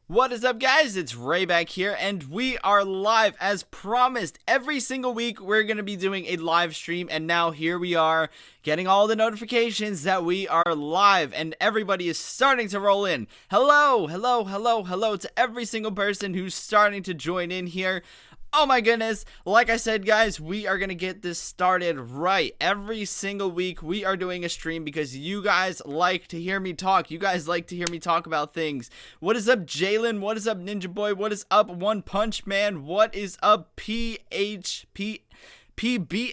What is up, guys? It's Ray back here, and we are live as promised. Every single week we're going to be doing a live stream, and now here we are getting all the notifications that we are live, and everybody is starting to roll in. Hello to every single person who's starting to join in here. Oh my goodness, like I said, guys, we are going to get this started right. Every single week we are doing a stream because you guys like to hear me talk. You guys like to hear me talk about things. What is up, Jalen? What is up, Ninja Boy? What is up, One Punch Man? What is up, PB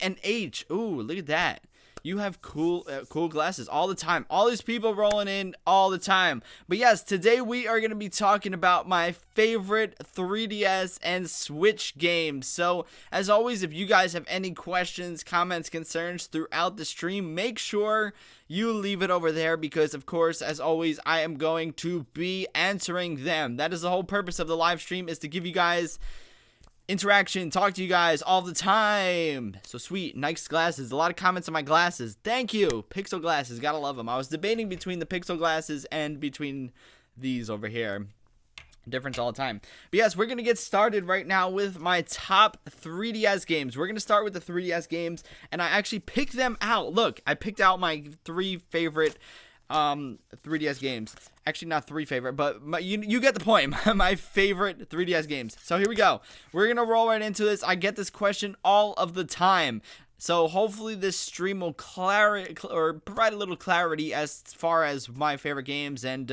and H? Ooh, look at that. You have cool glasses all the time. All these people rolling in all the time. But yes, today we are going to be talking about my favorite 3DS and Switch games. So, as always, if you guys have any questions, comments, concerns throughout the stream, make sure you leave it over there because, of course, as always, I am going to be answering them. That is the whole purpose of the live stream, is to give you guys interaction, talk to you guys all the time. So sweet. Nice glasses. A lot of comments on my glasses. Thank you. Pixel glasses. Gotta love them. I was debating between the Pixel glasses and between these over here. Difference all the time. But yes, we're gonna get started right now with my top 3DS games. We're gonna start with the 3DS games, and I actually picked them out. Look, I picked out my 3 favorite 3DS games. Actually, not 3 favorite, but you get the point. My favorite 3DS games. So here we go. We're gonna roll right into this. I get this question all of the time, so hopefully this stream will provide a little clarity as far as my favorite games and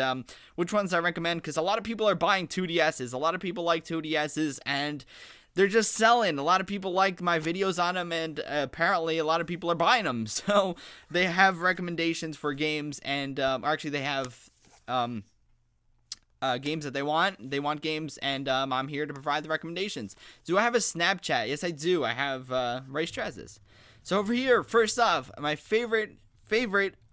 which ones I recommend, because a lot of people are buying 2DSs. A lot of people like 2DSs, and they're just selling. A lot of people like my videos on them, and apparently a lot of people are buying them. So they have recommendations for games, and actually they have games that they want. They want games, and I'm here to provide the recommendations. Do I have a Snapchat? Yes, I do. I have Raymond Strazdas. So over here, first off, my favorite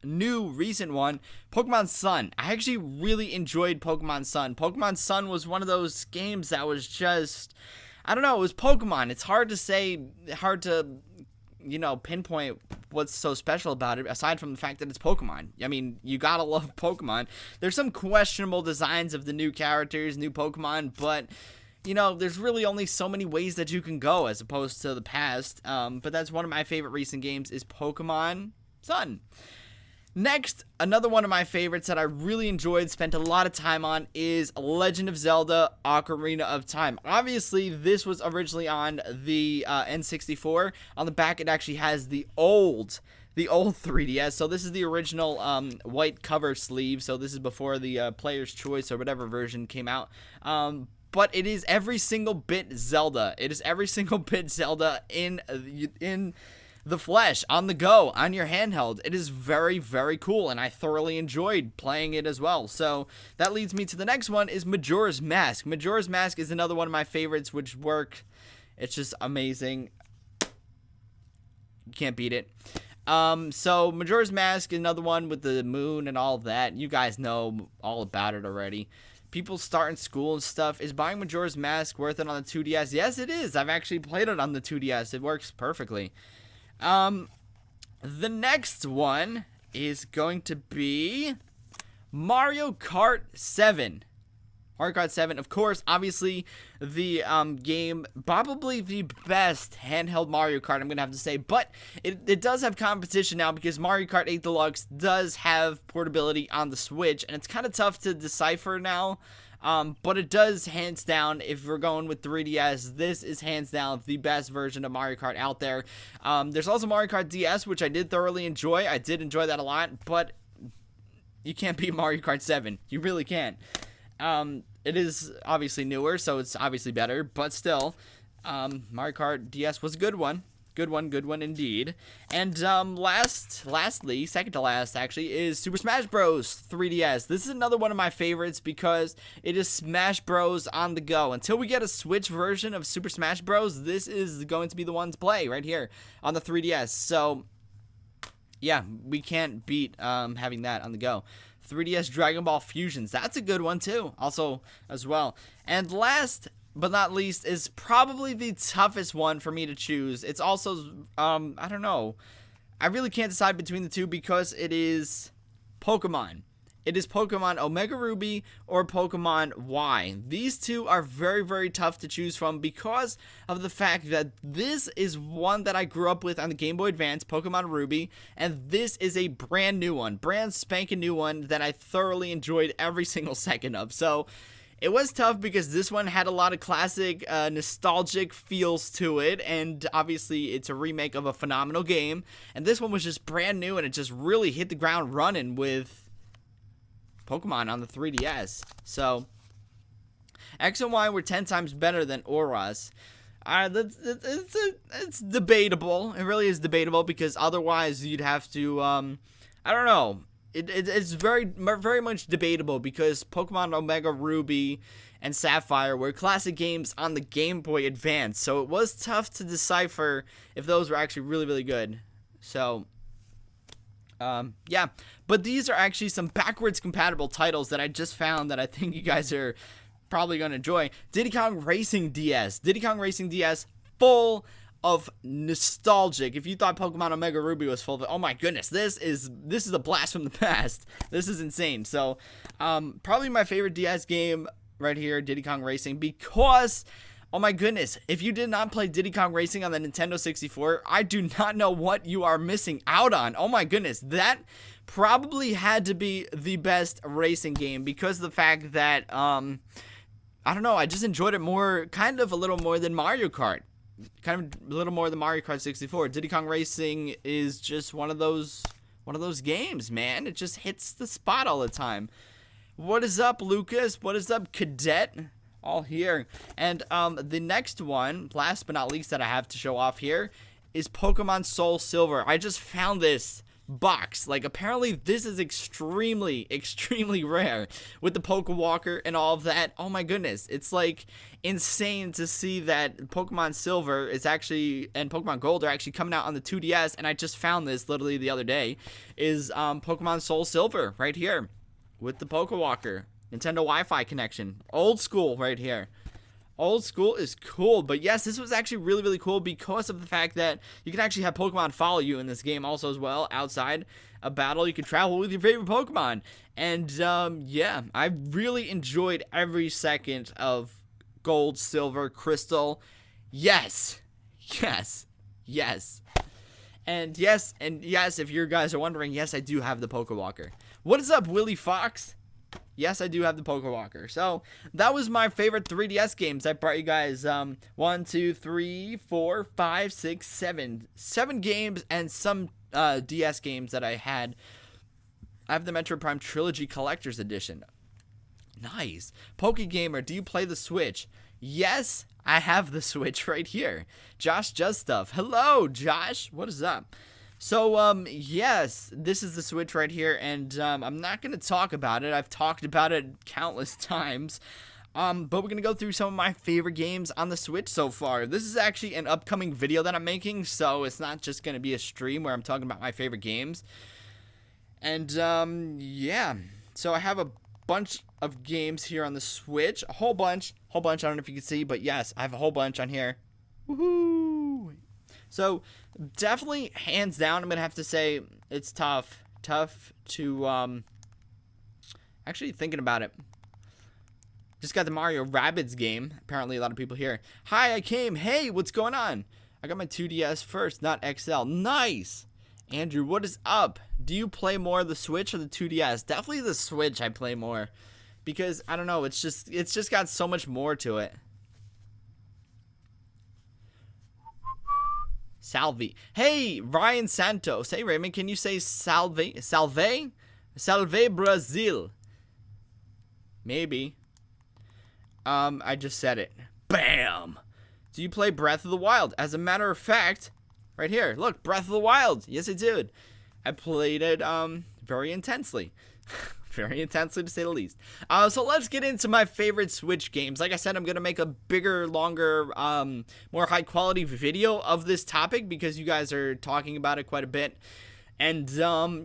new recent one, Pokemon Sun. I actually really enjoyed Pokemon Sun. Pokemon Sun was one of those games that was just, I don't know, it was Pokemon. It's hard to say, pinpoint what's so special about it, aside from the fact that it's Pokemon. I mean, you gotta love Pokemon. There's some questionable designs of the new characters, new Pokemon, but, there's really only so many ways that you can go as opposed to the past. But that's one of my favorite recent games is Pokemon Sun. Next, another one of my favorites that I really enjoyed, spent a lot of time on, is Legend of Zelda Ocarina of Time. Obviously, this was originally on the N64. On the back, it actually has the old 3DS. So this is the original white cover sleeve. So this is before the Player's Choice or whatever version came out. But it is every single bit Zelda. It is every single bit Zelda in the flesh, on the go, on your handheld. It is very, very cool, and I thoroughly enjoyed playing it as well. So that leads me to the next one, is Majora'S Mask. Majora'S Mask is another one of my favorites, which it's just amazing. You can't beat it. So Majora'S Mask is another one with the moon and all of that. You guys know all about it already. People starting school and stuff. Is buying Majora'S Mask worth it on the 2DS? Yes, it is. I've actually played it on the 2DS. It works perfectly. The next one is going to be Mario Kart 7. Mario Kart 7, of course, obviously the game, probably the best handheld Mario Kart, I'm going to have to say, but it does have competition now because Mario Kart 8 Deluxe does have portability on the Switch, and it's kind of tough to decipher now. But it does, hands down, if we're going with 3DS, this is hands down the best version of Mario Kart out there. There's also Mario Kart DS, which I did thoroughly enjoy. I did enjoy that a lot, but you can't beat Mario Kart 7. You really can't. It is obviously newer, so it's obviously better, but still, Mario Kart DS was a good one. Good one indeed. And lastly, second to last actually, is Super Smash Bros. 3DS. This is another one of my favorites because it is Smash Bros. On the go. Until we get a Switch version of Super Smash Bros., this is going to be the one to play right here on the 3DS. So, yeah, we can't beat having that on the go. 3DS Dragon Ball Fusions. That's a good one too, also as well. And last but not least is probably the toughest one for me to choose. It's also, I don't know. I really can't decide between the two because it is Pokemon. it is Pokemon Omega Ruby or Pokemon Y. These two are very, very tough to choose from because of the fact that this is one that I grew up with on the Game Boy Advance, Pokemon Ruby, and this is a brand new one, brand spanking new one that I thoroughly enjoyed every single second of. So it was tough because this one had a lot of classic, nostalgic feels to it, and obviously it's a remake of a phenomenal game, and this one was just brand new, and it just really hit the ground running with Pokemon on the 3DS. So X and Y were 10 times better than Aura's. It's debatable. It really is debatable because otherwise you'd have to, I don't know. It's very much debatable because Pokemon Omega Ruby and Sapphire were classic games on the Game Boy Advance. So it was tough to decipher if those were actually really, really good. So yeah, but these are actually some backwards compatible titles that I just found that I think you guys are probably going to enjoy. Diddy Kong Racing DS. Diddy Kong Racing DS, full of nostalgic. If you thought Pokemon Omega Ruby was full of it, oh my goodness, this is a blast from the past. This is insane. So, probably my favorite DS game right here, Diddy Kong Racing, because oh my goodness, if you did not play Diddy Kong Racing on the Nintendo 64, I do not know what you are missing out on. Oh my goodness, that probably had to be the best racing game because of the fact that, I don't know, I just enjoyed it more, kind of a little more than Mario Kart. Kind of a little more than Mario Kart 64. Diddy Kong Racing is just one of those games, man. It just hits the spot all the time. What is up, Lucas? What is up, Cadet? All here. And the next one, last but not least that I have to show off here, is Pokemon Soul Silver. I just found this box. Like, apparently this is extremely rare with the Pokewalker and all of that. Oh my goodness, it's like insane to see that Pokemon Silver is actually, and Pokemon Gold are actually coming out on the 2DS, and I just found this literally the other day, is Pokemon Soul Silver right here with the Pokewalker. Nintendo Wi-Fi connection. Old school right here. Old school is cool, but yes, this was actually really, really cool because of the fact that you can actually have Pokemon follow you in this game also as well. Outside a battle, you can travel with your favorite Pokemon. And, yeah, I really enjoyed every second of Gold, Silver, Crystal. Yes. Yes. Yes. And yes, if you guys are wondering, yes, I do have the Pokewalker. What is up, Willie Fox? Yes, I do have the Pokewalker. So, that was my favorite 3DS games. I brought you guys 1, 2, 3, 4, 5, 6, 7. 7 games and some DS games that I had. I have the Metro Prime Trilogy Collector's Edition. Nice. Pokegamer, do you play the Switch? Yes, I have the Switch right here. Josh Just Stuff. Hello, Josh. What is up? So, yes, this is the Switch right here, and, I'm not gonna talk about it. I've talked about it countless times, but we're gonna go through some of my favorite games on the Switch so far. This is actually an upcoming video that I'm making, so it's not just gonna be a stream where I'm talking about my favorite games. And, yeah, so I have a bunch of games here on the Switch, a whole bunch, I don't know if you can see, but yes, I have a whole bunch on here. Woohoo! So, definitely, hands down, I'm going to have to say it's tough to, actually thinking about it. Just got the Mario Rabbids game. Apparently, a lot of people here. Hi, I came. Hey, what's going on? I got my 2DS first, not XL. Nice. Andrew, what is up? Do you play more the Switch or the 2DS? Definitely the Switch I play more. Because, I don't know, it's just got so much more to it. Salve. Hey, Ryan Santos. Hey, Raymond, can you say salve? Salve? Salve Brazil. Maybe. I just said it. Bam! Do you play Breath of the Wild? As a matter of fact, right here, look, Breath of the Wild. Yes, I did. I played it, very intensely. Very intensely, to say the least. So let's get into my favorite Switch games. Like I said, I'm going to make a bigger, longer, more high-quality video of this topic because you guys are talking about it quite a bit. And,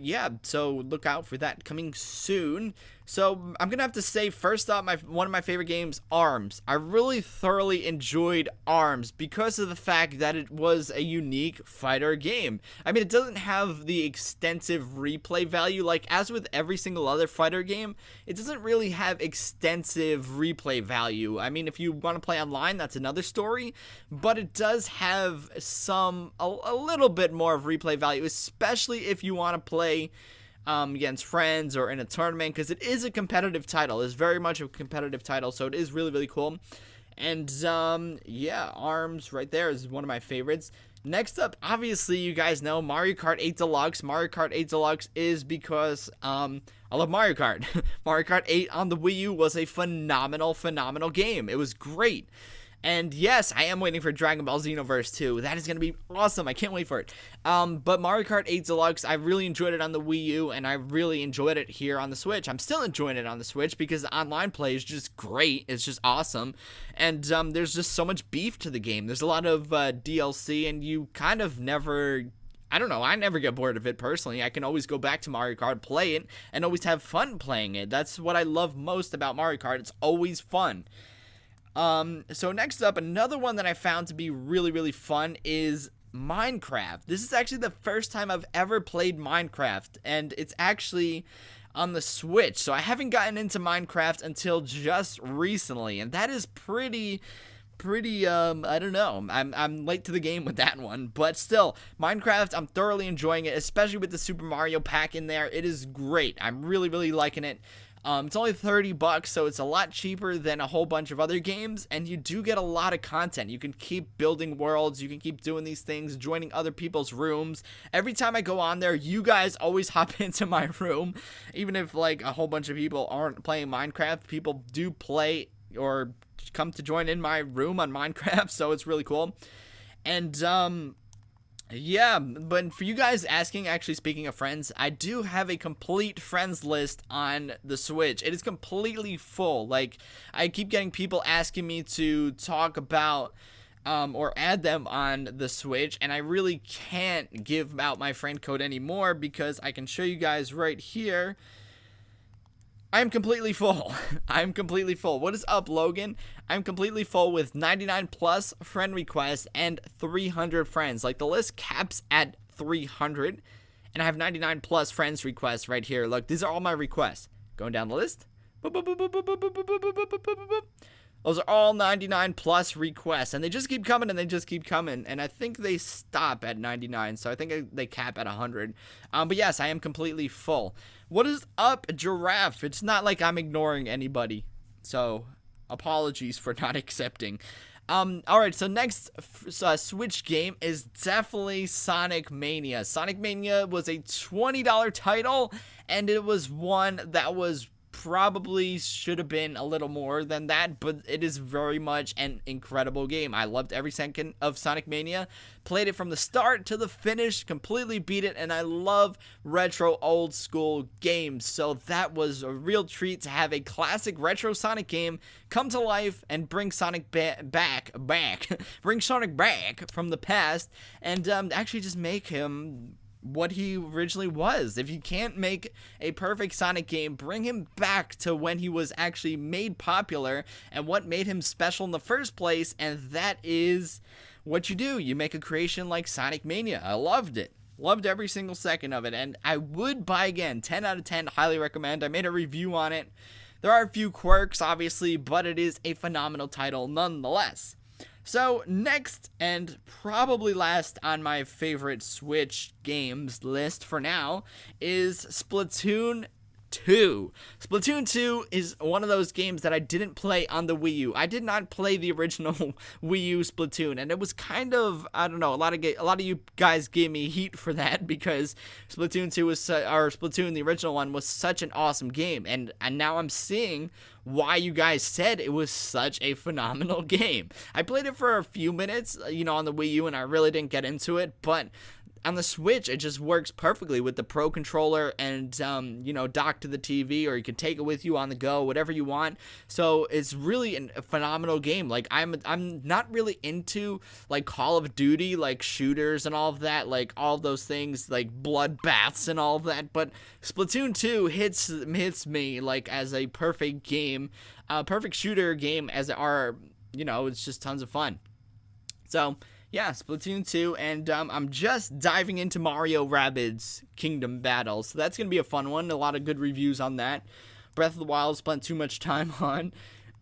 yeah, so look out for that coming soon. So I'm gonna have to say, first up, one of my favorite games, ARMS. I really thoroughly enjoyed ARMS because of the fact that it was a unique fighter game. I mean, it doesn't have the extensive replay value, like as with every single other fighter game. It doesn't really have extensive replay value. I mean, if you want to play online, that's another story, but it does have a little bit more of replay value, especially if you want to play against friends or in a tournament, because it is a competitive title. It's very much a competitive title, so it is really, really cool. And yeah, ARMS right there is one of my favorites. Next up, obviously, you guys know Mario Kart 8 Deluxe. Mario Kart 8 Deluxe is because I love Mario Kart. Mario Kart 8 on the Wii U was a phenomenal game. It was great. And yes, I am waiting for Dragon Ball Xenoverse 2. That is going to be awesome. I can't wait for it. But Mario Kart 8 Deluxe, I really enjoyed it on the Wii U, and I really enjoyed it here on the Switch. I'm still enjoying it on the Switch because the online play is just great. It's just awesome. And there's just so much beef to the game. There's a lot of DLC, and you kind of never... I don't know, I never get bored of it personally. I can always go back to Mario Kart, play it, and always have fun playing it. That's what I love most about Mario Kart. It's always fun. So next up, another one that I found to be really, really fun is Minecraft. This is actually the first time I've ever played Minecraft, and it's actually on the Switch. So I haven't gotten into Minecraft until just recently, and that is pretty I don't know, I'm late to the game with that one, but still, Minecraft, I'm thoroughly enjoying it, especially with the Super Mario pack in there. It is great. I'm really, really liking it. It's only $30, so it's a lot cheaper than a whole bunch of other games, and you do get a lot of content. You can keep building worlds, you can keep doing these things, joining other people's rooms. Every time I go on there, you guys always hop into my room. Even if like a whole bunch of people aren't playing Minecraft, people do play or come to join in my room on Minecraft, so it's really cool. And yeah, but for you guys asking, actually, speaking of friends, I do have a complete friends list on the Switch. It is completely full. Like, I keep getting people asking me to talk about or add them on the Switch, and I really can't give out my friend code anymore because I can show you guys right here. I'm completely full. I'm completely full. What is up, Logan? I'm completely full with 99 plus friend requests and 300 friends. Like, the list caps at 300, and I have 99 plus friends requests right here. Look, these are all my requests. Going down the list. Those are all 99 plus requests, and they just keep coming, and they just keep coming, and I think they stop at 99, so I think they cap at 100. But yes, I am completely full. What is up, Giraffe? It's not like I'm ignoring anybody, so apologies for not accepting. Alright, so next Switch game is definitely Sonic Mania. Sonic Mania was a $20 title, and it was one that was probably should have been a little more than that, but it is very much an incredible game. I loved every second of Sonic Mania, played it from the start to the finish, completely beat it, and I love retro old school games, so that was a real treat to have a classic retro Sonic game come to life and bring Sonic back bring Sonic back from the past, and actually just make him what he originally was. If you can't make a perfect Sonic game, bring him back to when he was actually made popular and what made him special in the first place, and that is what you do. You make a creation like Sonic Mania. I loved it. Loved every single second of it, and I would buy again. 10 out of 10, highly recommend. I made a review on it. There are a few quirks, obviously, but it is a phenomenal title nonetheless. So next, and probably last on my favorite Switch games list for now, is Splatoon 2. Splatoon 2 is one of those games that I didn't play on the Wii U. I did not play the original Wii U Splatoon, and it was kind of, I don't know, a lot of you guys gave me heat for that because Splatoon 2 was Splatoon, the original one, was such an awesome game, and now I'm seeing why you guys said it was such a phenomenal game. I played it for a few minutes, on the Wii U, and I really didn't get into it, but on the Switch, it just works perfectly with the Pro Controller and, you know, dock to the TV, or you can take it with you on the go, whatever you want. So it's really a phenomenal game. Like, I'm not really into, like, Call of Duty, like, shooters and all of that, like, all of those things, like, bloodbaths and all of that, but Splatoon 2 hits me, like, as a perfect game, perfect shooter game, as are, you know, it's just tons of fun. So, yeah, Splatoon 2, and I'm just diving into Mario Rabbids Kingdom Battle, so that's going to be a fun one. A lot of good reviews on that. Breath of the Wild spent too much time on.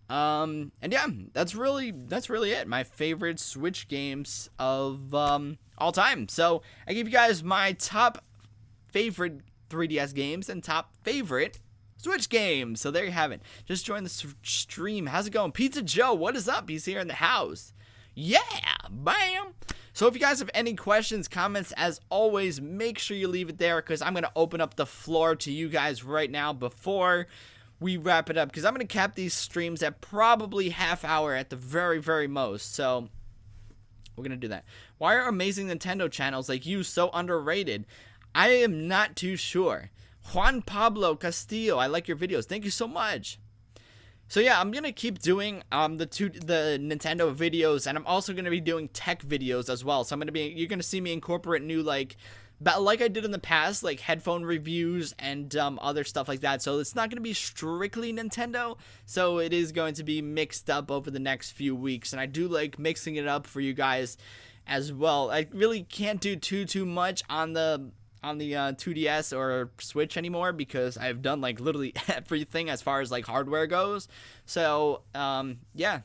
And yeah, that's really it. My favorite Switch games of all time. So, I gave you guys my top favorite 3DS games and top favorite Switch games. So there you have it. Just join the stream. How's it going? Pizza Joe, what is up? He's here in the house. Yeah, bam. So if you guys have any questions, comments, as always, make sure you leave it there, because I'm going to open up the floor to you guys right now before we wrap it up, because I'm going to cap these streams at probably half hour at the very, very most. So we're going to do that. Why are amazing Nintendo channels like you so underrated? I am not too sure. Juan Pablo Castillo, I like your videos. Thank you so much. So yeah, I'm gonna keep doing the Nintendo videos, and I'm also gonna be doing tech videos as well. So you're gonna see me incorporate new, like I did in the past, like headphone reviews and other stuff like that. So it's not gonna be strictly Nintendo. So it is going to be mixed up over the next few weeks, and I do like mixing it up for you guys as well. I really can't do too much on the 2DS or Switch anymore, because I've done like literally everything as far as like hardware goes. So yeah,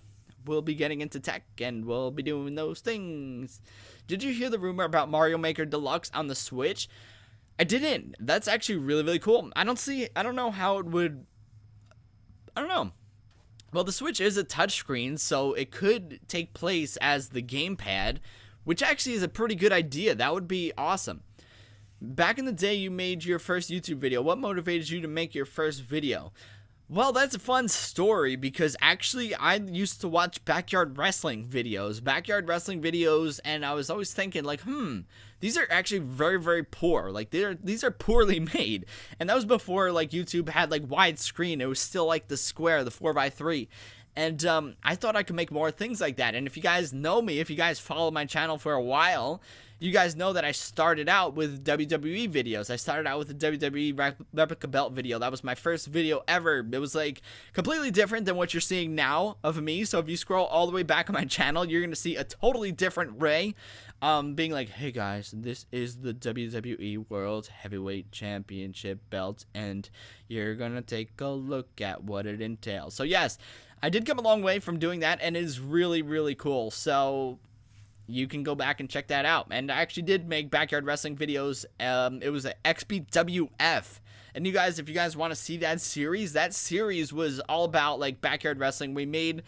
we'll be getting into tech and we'll be doing those things. Did you hear the rumor about Mario Maker Deluxe on the Switch? I didn't. That's actually really cool. I don't know how it would, I don't know. Well, the Switch is a touchscreen, so it could take place as the gamepad, which actually is a pretty good idea. That would be awesome. Back in the day, you made your first YouTube video. What motivated you to make your first video? Well, that's a fun story, because actually I used to watch backyard wrestling videos, and I was always thinking like, these are actually very poor. Like these are poorly made. And that was before like YouTube had like widescreen. It was still like the square, the 4x3. And I thought I could make more things like that. And if you guys know me, if you guys follow my channel for a while, you guys know that I started out with WWE videos. I started out with a WWE replica belt video. That was my first video ever. It was like completely different than what you're seeing now of me. So if you scroll all the way back on my channel, you're going to see a totally different Ray being like, hey guys, this is the WWE World Heavyweight Championship belt, and you're going to take a look at what it entails. So yes, I did come a long way from doing that, and it is really cool. So you can go back and check that out. And I actually did make backyard wrestling videos. It was a XBWF. And you guys, if you guys want to see that series was all about like backyard wrestling. We made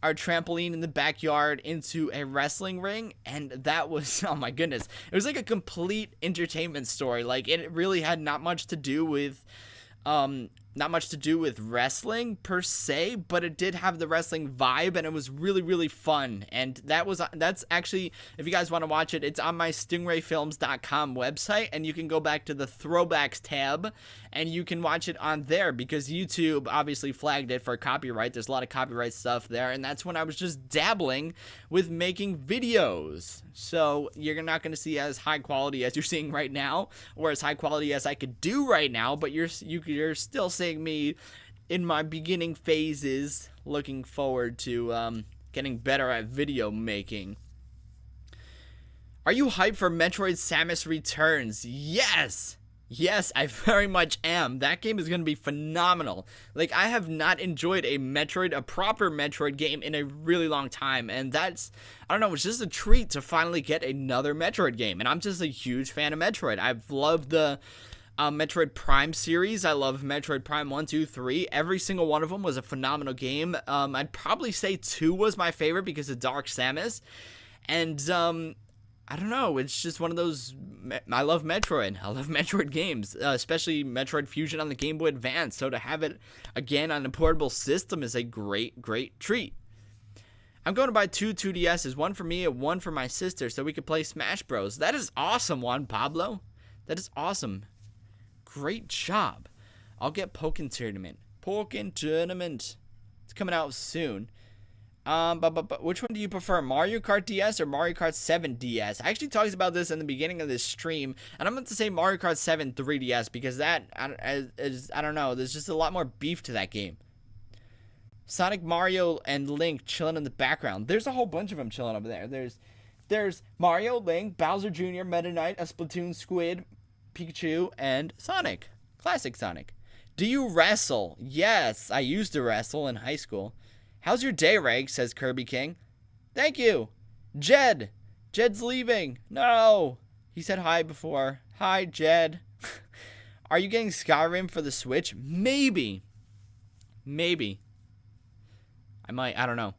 our trampoline in the backyard into a wrestling ring, and that was, oh my goodness, it was like a complete entertainment story. Like it really had not much to do with wrestling per se, but it did have the wrestling vibe, and it was really fun. And that's actually, if you guys want to watch it, it's on my stingrayfilms.com website, and you can go back to the throwbacks tab and you can watch it on there, because YouTube obviously flagged it for copyright. There's a lot of copyright stuff there, and that's when I was just dabbling with making videos. So you're not going to see as high quality as you're seeing right now, or as high quality as I could do right now, but you're still seeing me in my beginning phases, looking forward to getting better at video making. Are you hyped for Metroid Samus Returns? Yes, I very much am. That game is going to be phenomenal. Like, I have not enjoyed a proper Metroid game in a really long time, and that's, I don't know, it's just a treat to finally get another Metroid game, and I'm just a huge fan of Metroid. I've loved the Metroid Prime series. I love Metroid Prime 1, 2, 3. Every single one of them was a phenomenal game. I'd probably say 2 was my favorite because of Dark Samus, and I don't know, it's just one of those, I love Metroid. I love Metroid games, especially Metroid Fusion on the Game Boy Advance. So to have it again on a portable system is a great treat. I'm going to buy two 2DSs, one for me and one for my sister, so we could play Smash Bros. That is awesome, Juan Pablo. That is awesome. Great job. I'll get Pokkén Tournament. Pokkén Tournament. It's coming out soon. But which one do you prefer, Mario Kart DS or Mario Kart 7 DS? I actually talked about this in the beginning of this stream, and I'm going to say Mario Kart 7 3DS because that is, I don't know, there's just a lot more beef to that game. Sonic, Mario, and Link chilling in the background. There's a whole bunch of them chilling over there. There's Mario, Link, Bowser Jr., Meta Knight, a Splatoon Squid, Pikachu, and Sonic. Classic Sonic. Do you wrestle? Yes, I used to wrestle in high school. How's your day, Reg? Says Kirby King. Thank you. Jed. Jed's leaving. No. He said hi before. Hi, Jed. Are you getting Skyrim for the Switch? Maybe. Maybe. I might. I don't know.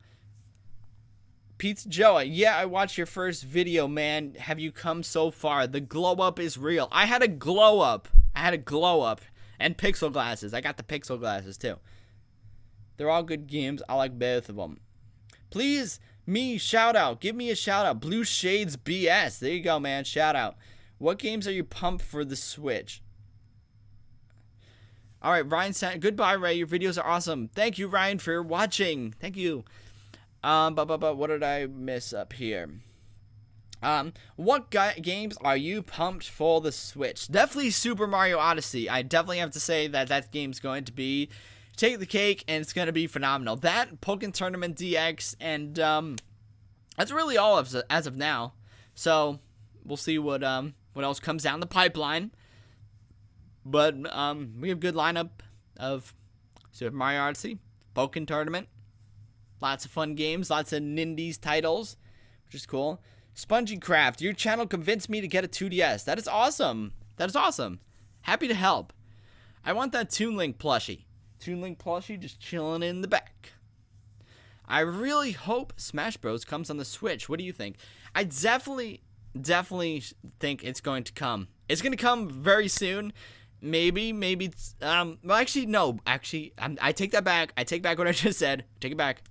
Pizza Joa. Yeah, I watched your first video, man. Have you come so far? The glow up is real. I had a glow up. And pixel glasses. I got the pixel glasses, too. They're all good games. I like both of them. Please, me, shout out. Give me a shout out. Blue Shades BS. There you go, man. Shout out. What games are you pumped for the Switch? All right, Ryan said, goodbye, Ray. Your videos are awesome. Thank you, Ryan, for watching. Thank you. But what did I miss up here? What games are you pumped for the Switch? Definitely Super Mario Odyssey. I definitely have to say that game's going to be take the cake, and it's going to be phenomenal. That, Pokkén Tournament DX, and that's really all as of now. So we'll see what else comes down the pipeline. But we have a good lineup of Super Mario Odyssey, Pokkén Tournament, lots of fun games, lots of Nindies titles, which is cool. Spongy Craft, your channel convinced me to get a 2DS. That is awesome. That is awesome. Happy to help. I want that Toon Link plushie. Toon Link plushie just chilling in the back. I really hope Smash Bros. Comes on the Switch. What do you think? I definitely think it's going to come. It's going to come very soon. Maybe, well, actually, no, I take that back. I take back what I just said. Take it back.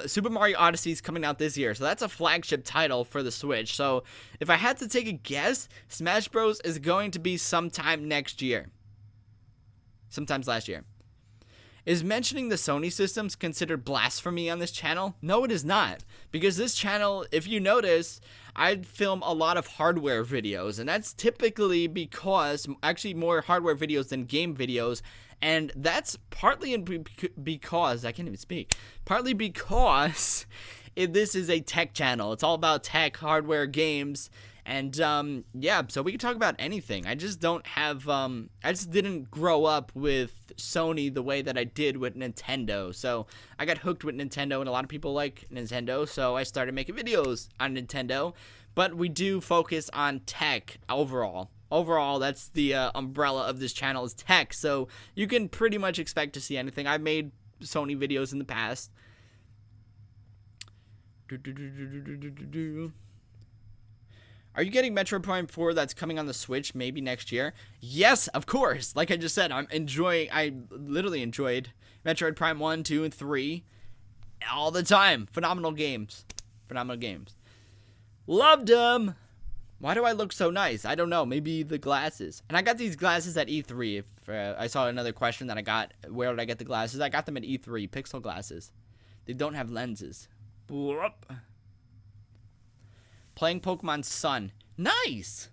Super Mario Odyssey is coming out this year, so that's a flagship title for the Switch. So, if I had to take a guess, Smash Bros. Is going to be sometime next year. Sometimes last year. Is mentioning the Sony systems considered blasphemy on this channel? No, it is not. Because this channel, if you notice, I film a lot of hardware videos. And that's typically because, actually more hardware videos than game videos. And that's partly because, I can't even speak. Partly because this is a tech channel. It's all about tech, hardware, games. And, yeah, so we can talk about anything. I just don't have, I just didn't grow up with Sony the way that I did with Nintendo. So I got hooked with Nintendo, and a lot of people like Nintendo, so I started making videos on Nintendo. But we do focus on tech overall. Overall, that's the umbrella of this channel is tech, so you can pretty much expect to see anything. I've made Sony videos in the past. Are you getting Metroid Prime 4 that's coming on the Switch maybe next year? Yes, of course. Like I just said, I literally enjoyed Metroid Prime 1, 2, and 3 all the time. Phenomenal games. Loved them. Why do I look so nice? I don't know. Maybe the glasses. And I got these glasses at E3. If I saw another question that I got, where did I get the glasses? I got them at E3, Pixel glasses. They don't have lenses. Playing Pokemon Sun. Nice!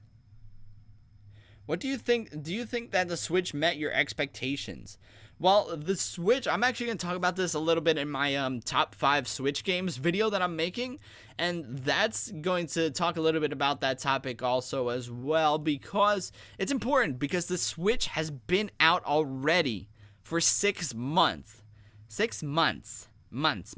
What do you think? Do you think that the Switch met your expectations? Well, the Switch, I'm actually going to talk about this a little bit in my top 5 Switch games video that I'm making. And that's going to talk a little bit about that topic also as well. Because it's important. Because the Switch has been out already for 6 months. 6 months. Months.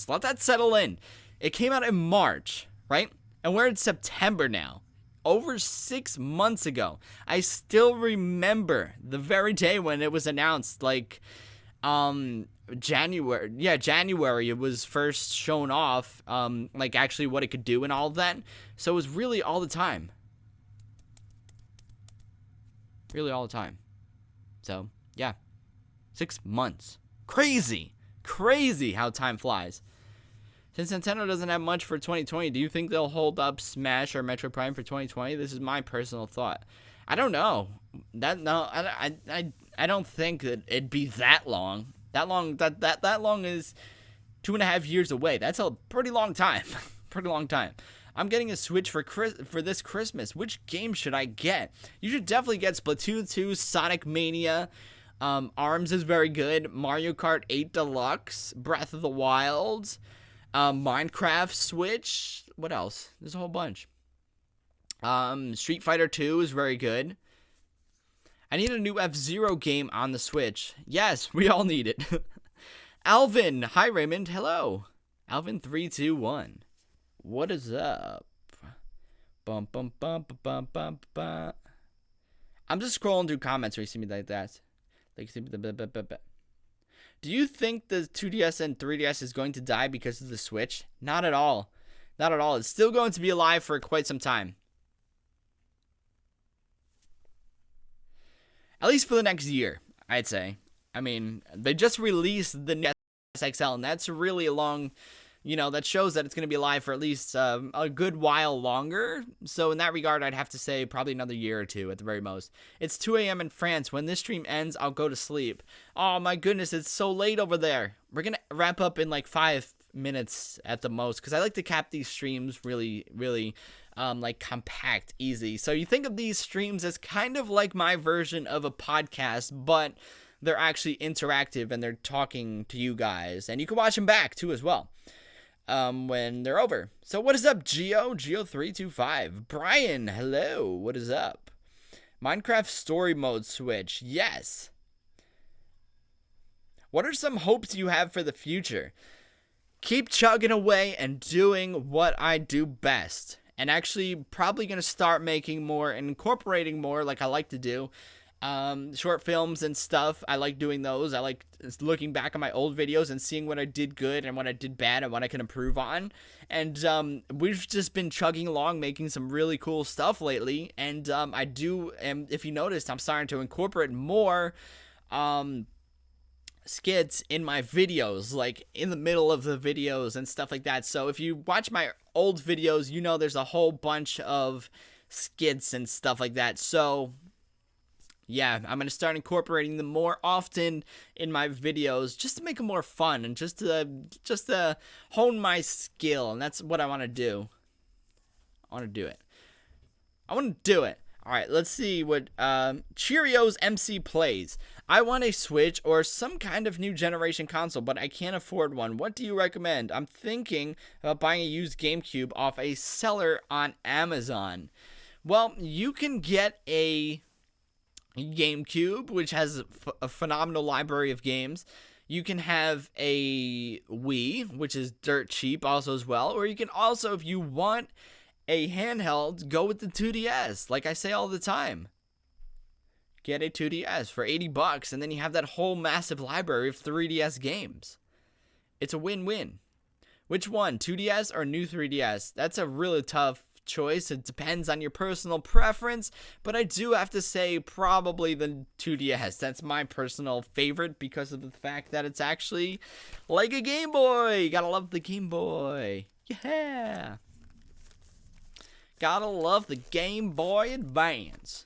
Let that settle in. It came out in March, right? And we're in September now. Over 6 months ago. I still remember the very day when it was announced, like, January. Yeah, January it was first shown off, like, actually what it could do and all of that. So it was really all the time. So, yeah. 6 months. Crazy how time flies. Since Nintendo doesn't have much for 2020, do you think they'll hold up Smash or Metroid Prime for 2020? This is my personal thought. I don't know. I don't think that it'd be that long. That long is 2.5 years away. That's a pretty long time. Pretty long time. I'm getting a Switch for this Christmas. Which game should I get? You should definitely get Splatoon 2, Sonic Mania. ARMS is very good. Mario Kart 8 Deluxe, Breath of the Wild, Minecraft Switch. What else? There's a whole bunch. Street Fighter 2 is very good. I need a new F-Zero game on the Switch. Yes, we all need it. Alvin. Hi, Raymond. Hello. Alvin321. What is up? Bum, bum, bum, bum, bum, bum. I'm just scrolling through comments where you see me like that. Do you think the 2DS and 3DS is going to die because of the Switch? Not at all. Not at all. It's still going to be alive for quite some time. At least for the next year, I'd say. I mean, they just released the NES XL, and that's really a long, that shows that it's going to be alive for at least a good while longer. So in that regard, I'd have to say probably another year or two at the very most. It's 2 a.m. in France. When this stream ends, I'll go to sleep. Oh my goodness, it's so late over there. We're going to wrap up in like 5 minutes at the most, because I like to cap these streams really, really like compact, easy. So you think of these streams as kind of like my version of a podcast, but they're actually interactive and they're talking to you guys, and you can watch them back too as well when they're over. So what is up, Geo325? Brian, hello, what is up? Minecraft story mode Switch, yes. What are some hopes you have for the future? Keep chugging away and doing what I do best. And actually probably going to start making more and incorporating more like I like to do. Short films and stuff. I like doing those. I like looking back at my old videos and seeing what I did good and what I did bad and what I can improve on. And we've just been chugging along, making some really cool stuff lately. And if you noticed, I'm starting to incorporate more skits in my videos, like in the middle of the videos and stuff like that. So if you watch my old videos, there's a whole bunch of skits and stuff like that. So yeah, I'm going to start incorporating them more often in my videos just to make them more fun and just to hone my skill. And that's what I want to do. I want to do it. All right, let's see what Cheerios MC plays. I want a Switch or some kind of new generation console, but I can't afford one. What do you recommend? I'm thinking about buying a used GameCube off a seller on Amazon. Well, you can get a GameCube, which has a phenomenal library of games. You can have a Wii, which is dirt cheap also as well. Or you can also, if you want a handheld, go with the 2DS. Like I say all the time. Get a 2DS for $80, and then you have that whole massive library of 3DS games. It's a win-win. Which one, 2DS or new 3DS? That's a really tough choice. It depends on your personal preference, but I do have to say probably the 2DS. That's my personal favorite because of the fact that it's actually like a Game Boy. You gotta love the Game Boy. Yeah. Gotta love the Game Boy Advance.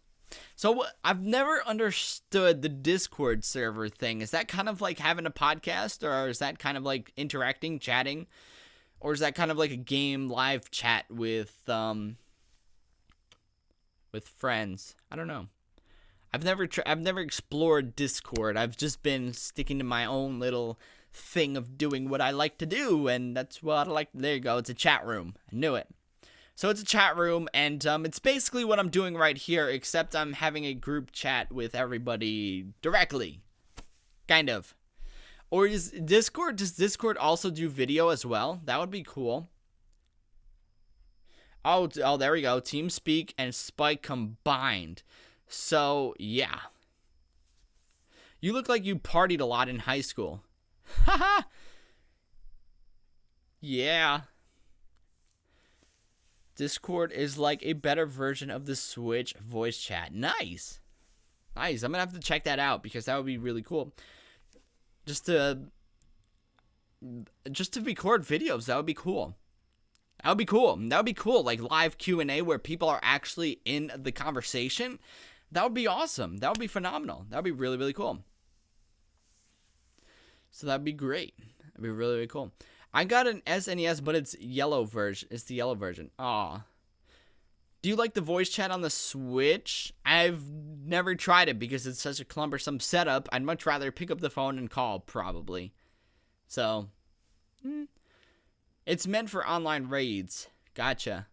So I've never understood the Discord server thing. Is that kind of like having a podcast, or is that kind of like interacting, chatting, or is that kind of like a game live chat with friends? I don't know. I've never explored Discord. I've just been sticking to my own little thing of doing what I like to do, and that's what I like. There you go. It's a chat room. I knew it. So it's a chat room, and it's basically what I'm doing right here, except I'm having a group chat with everybody directly. Kind of. Or does Discord also do video as well? That would be cool. Oh, there we go. TeamSpeak and Spike combined. So, yeah. You look like you partied a lot in high school. Haha. Yeah. Discord is like a better version of the Switch voice chat. Nice. I'm going to have to check that out because that would be really cool. just to record videos. That would be cool. That would be cool. That would be cool. Like live Q&A where people are actually in the conversation. That would be awesome. That would be phenomenal. That would be really, really cool. So that'd be great. That'd be really, really cool. I got an SNES, but it's yellow version. It's the yellow version. Aw. Do you like the voice chat on the Switch? I've never tried it because it's such a cumbersome setup. I'd much rather pick up the phone and call, probably. So, it's meant for online raids. Gotcha.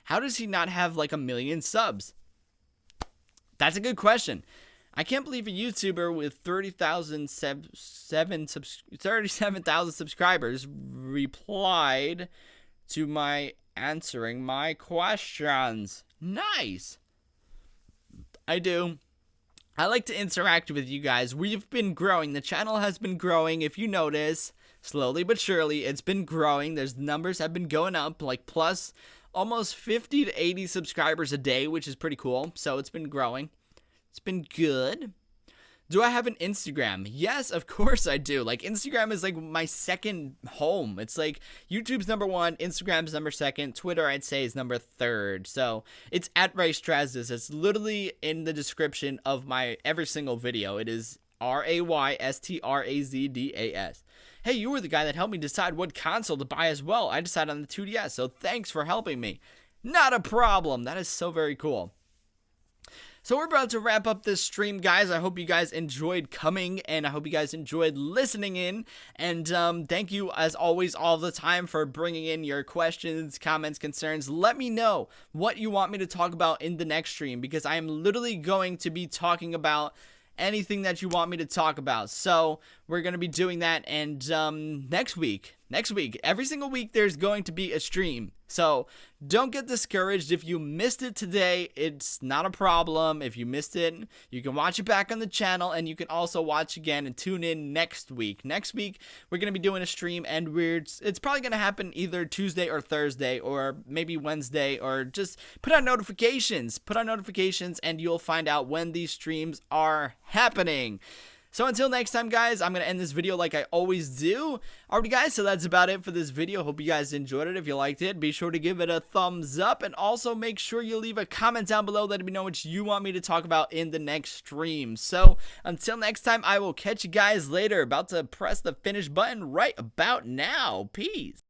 How does he not have like 1 million subs? That's a good question. I can't believe a YouTuber with 37,000 subscribers replied to my answering my questions. Nice. I do. I like to interact with you guys. We've been growing. The channel has been growing. If you notice, slowly but surely, it's been growing. There's numbers have been going up, like plus almost 50 to 80 subscribers a day, which is pretty cool. So it's been growing. It's been good. Do I have an Instagram? Yes, of course I do. Like, Instagram is like my second home. It's like YouTube's number 1, Instagram's number 2, Twitter I'd say is number 3. So it's at Raymond Strazdas. It's literally in the description of my every single video. It is RayStrazdas. Hey, you were the guy that helped me decide what console to buy as well. I decided on the 2DS, so thanks for helping me. Not a problem. That is so very cool. So we're about to wrap up this stream, guys. I hope you guys enjoyed coming, and I hope you guys enjoyed listening in. And thank you, as always, all the time for bringing in your questions, comments, concerns. Let me know what you want me to talk about in the next stream, because I am literally going to be talking about anything that you want me to talk about. So we're going to be doing that, and next week, every single week, there's going to be a stream. So don't get discouraged. If you missed it today, it's not a problem. If you missed it, you can watch it back on the channel, and you can also watch again and tune in next week. Next week, we're going to be doing a stream, and it's probably going to happen either Tuesday or Thursday, or maybe Wednesday, or just put on notifications. And you'll find out when these streams are happening. So until next time, guys, I'm going to end this video like I always do. Alrighty, guys, so that's about it for this video. Hope you guys enjoyed it. If you liked it, be sure to give it a thumbs up. And also make sure you leave a comment down below letting me know what you want me to talk about in the next stream. So until next time, I will catch you guys later. About to press the finish button right about now. Peace.